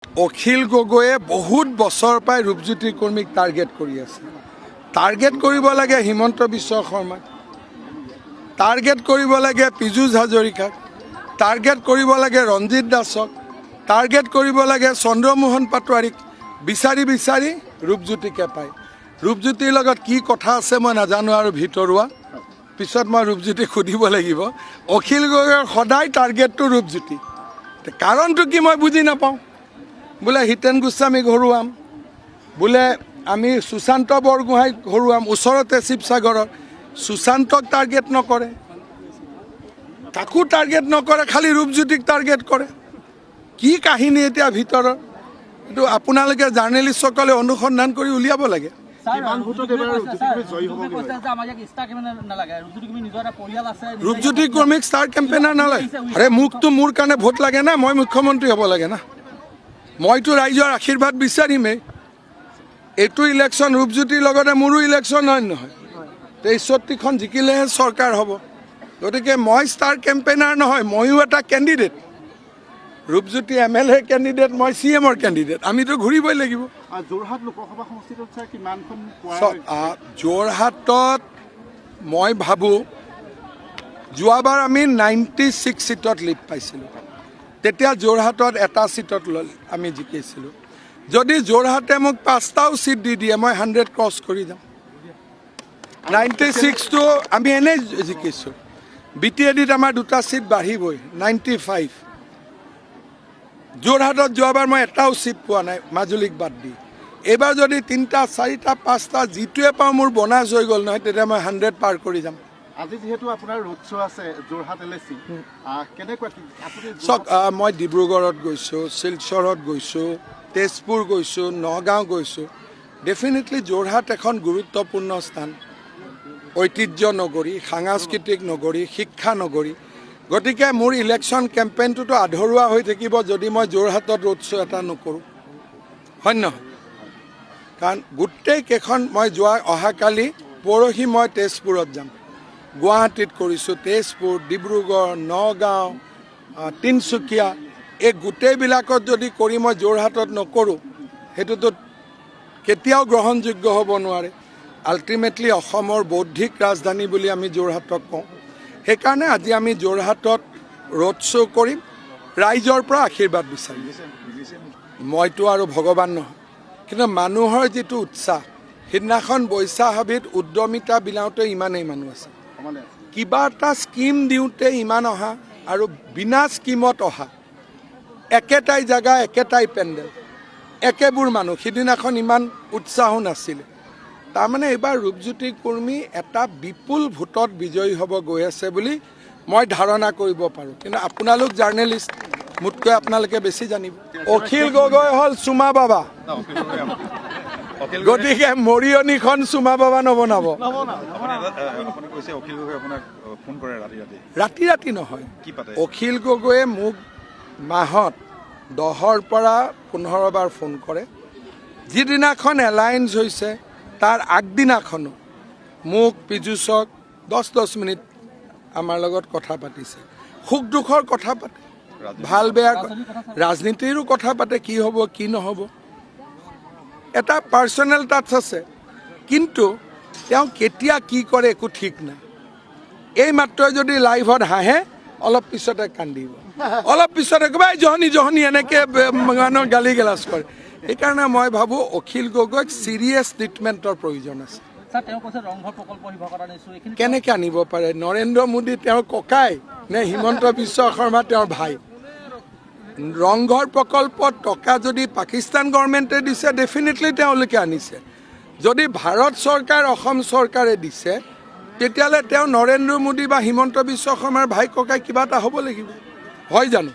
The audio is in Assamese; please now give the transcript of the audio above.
অখিল গগৈয়ে বহুত বছৰ পাই ৰূপজ্যোতি কৰ্মীক টাৰ্গেট কৰি আছে। টাৰ্গেট কৰিব লাগে হিমন্ত বিশ্ব শৰ্মাক, টাৰ্গেট কৰিব লাগে পীযুষ হাজৰিকাক, টাৰ্গেট কৰিব লাগে ৰঞ্জিত দাসক, টাৰ্গেট কৰিব লাগে চন্দ্ৰমোহন পাটোৱাৰীক। বিচাৰি বিচাৰি ৰূপজ্যোতিকে পায়। ৰূপজ্যোতিৰ লগত কি কথা আছে মই নাজানো আৰু ভিতৰুৱা, পিছত মই ৰূপজ্যোতিক সুধিব লাগিব। অখিল গগৈৰ সদায় টাৰ্গেটটো ৰূপজ্যোতি, কাৰণটো কি মই বুজি নাপাওঁ। বোলে হিতেন গোস্বামীক হৰুৱাম, বোলে আমি সুশান্ত বৰগোহাঁইক হৰুৱাম, ওচৰতে শিৱসাগৰৰ। সুশান্তক টাৰ্গেট নকৰে, কাকো টাৰ্গেট নকৰে, খালি ৰূপজ্যোতিক টাৰ্গেট কৰে। কি কাহিনী এতিয়া ভিতৰৰ, এইটো আপোনালোকে জাৰ্নেলিষ্টসকলে অনুসন্ধান কৰি উলিয়াব লাগে। ৰূপজ্যোতি কৰ্মীক ষ্টাৰ কেম্পেইনাৰ নালাগে। আৰে মোকতো মোৰ কাৰণে ভোট লাগে না, মই মুখ্যমন্ত্ৰী হ'ব লাগে না। মইতো ৰাইজৰ আশীৰ্বাদ বিচাৰিমেই। এইটো ইলেকশ্যন ৰূপজ্যোতিৰ লগতে মোৰো ইলেকশ্যন হয় নহয়, ৬৩খন জিকিলেহে চৰকাৰ হ'ব। গতিকে মই ষ্টাৰ কেম্পেইনাৰ নহয়, ময়ো এটা কেণ্ডিডেট। ৰূপজ্যোতি MLA কেণ্ডিডেট, মই CM-ৰ কেণ্ডিডেট। আমিতো ঘূৰিবই লাগিব। যোৰহাটত মই ভাবোঁ যোৱাবাৰ আমি 96 ছিটত লিড পাইছিলোঁ। তেতিয়া যোৰহাটত এটা ছিটত আমি জিকিছিলোঁ। যদি যোৰহাটে মোক 5টাও ছিট দি দিয়ে, মই 100 ক্ৰছ কৰি যাম। 96টো আমি এনেই জিকিছোঁ। BTADত আমাৰ 2টা ছিট বাঢ়িবই, 95। যোৰহাটত যোৱাবাৰ মই এটাও ছিট পোৱা নাই, মাজুলীক বাদ দি। এইবাৰ যদি 3টা, 4টা, 5টা যিটোৱে পাওঁ মোৰ বনাছ হৈ গ'ল নহয়, তেতিয়া মই 100 পাৰ কৰি যাম। আজি যেহেতু আপোনাৰ ৰোড শ্ব' আছে যোৰহাট LAC, কেনেকুৱা কি আপুনি চাওক, মই ডিব্ৰুগড়ত গৈছোঁ, শিলচৰত গৈছোঁ, তেজপুৰ গৈছোঁ, নগাঁও গৈছোঁ। ডেফিনেটলি যোৰহাট এখন গুৰুত্বপূৰ্ণ স্থান, ঐতিহ্য নগৰী, সাংস্কৃতিক নগৰী, শিক্ষা নগৰী। গতিকে মোৰ ইলেকশ্যন কেম্পেইনটোতো আধৰুৱা হৈ থাকিব যদি মই যোৰহাটত ৰোড শ্ব' এটা নকৰোঁ, হয় নহয়? কাৰণ গোটেইকেইখন মই অহাকালি পৰহি মই তেজপুৰত যাম, গুৱাহাটীত কৰিছোঁ, তেজপুৰ, ডিব্ৰুগড়, নগাঁও, তিনিচুকীয়া, এই গোটেইবিলাকত যদি কৰি মই যোৰহাটত নকৰোঁ, সেইটোতো কেতিয়াও গ্ৰহণযোগ্য হ'ব নোৱাৰে। আল্টিমেটলি অসমৰ বৌদ্ধিক ৰাজধানী বুলি আমি যোৰহাটক কওঁ। সেইকাৰণে আজি আমি যোৰহাটত ৰোড শ্ব' কৰিম, ৰাইজৰ পৰা আশীৰ্বাদ বিচাৰিম। মইতো আৰু ভগৱান নহয়, কিন্তু মানুহৰ যিটো উৎসাহ, সিদিনাখন বৈশাখ হাবিত উদ্যমিতা বিলাওঁতে ইমানেই মানুহ আছে, কিবা এটা স্কিম দিওঁতে ইমান অহা, আৰু বিনা স্কিমত অহা, একেটাই জেগা, একেটাই পেণ্ডেল, একেবোৰ মানুহ। সিদিনাখন ইমান উৎসাহো নাছিলে। তাৰমানে এইবাৰ ৰূপজ্যোতি কৰ্মী এটা বিপুল ভোটত বিজয়ী হ'ব গৈ আছে বুলি মই ধাৰণা কৰিব পাৰোঁ। কিন্তু আপোনালোক জাৰ্নেলিষ্ট, মোতকৈ আপোনালোকে বেছি জানিব। অখিল গগৈ হ'ল চুমা বাবা, গতিকে মৰিয়নিখন চুমা বাবা নবনাব। ৰাতি ৰাতি নহয়, অখিল গগৈয়ে মোক মাহত 10ৰ পৰা 15 বাৰ ফোন কৰে। যিদিনাখন এলায়েন্স হৈছে তাৰ আগদিনাখনো মোক, পীযুষক 10 মিনিট আমাৰ লগত কথা পাতিছে। সুখ দুখৰ কথা পাতে, ভাল বেয়া, ৰাজনীতিৰো কথা পাতে, কি হ'ব কি নহ'ব। এটা পাৰ্চনেল টাচ আছে, কিন্তু তেওঁ কেতিয়া কি কৰে একো ঠিক নাই। এই মাত্ৰই যদি লাইভত হাঁহে, অলপ পিছতে কান্দিব, অলপ পিছতে ক'ব জহনী জহনী, এনেকৈ মানুহৰ গালি গেলাজ কৰে। সেইকাৰণে মই ভাবোঁ অখিল গগৈক ছিৰিয়াছ ট্ৰিটমেণ্টৰ প্ৰয়োজন আছে। কেনেকৈ আনিব পাৰে? নৰেন্দ্ৰ মোদী তেওঁৰ ককাই নে হিমন্ত বিশ্ব শৰ্মা তেওঁৰ ভাই? ৰংঘৰ প্ৰকল্পত টকা যদি পাকিস্তান গভৰ্ণমেণ্টে দিছে, ডেফিনেটলি তেওঁলোকে আনিছে। যদি ভাৰত চৰকাৰ, অসম চৰকাৰে দিছে, তেতিয়াহ'লে তেওঁ নৰেন্দ্ৰ মোদী বা হিমন্ত বিশ্ব শৰ্মাৰ ভাই ককাই কিবা এটা হ'ব লাগিব, হয় জানো?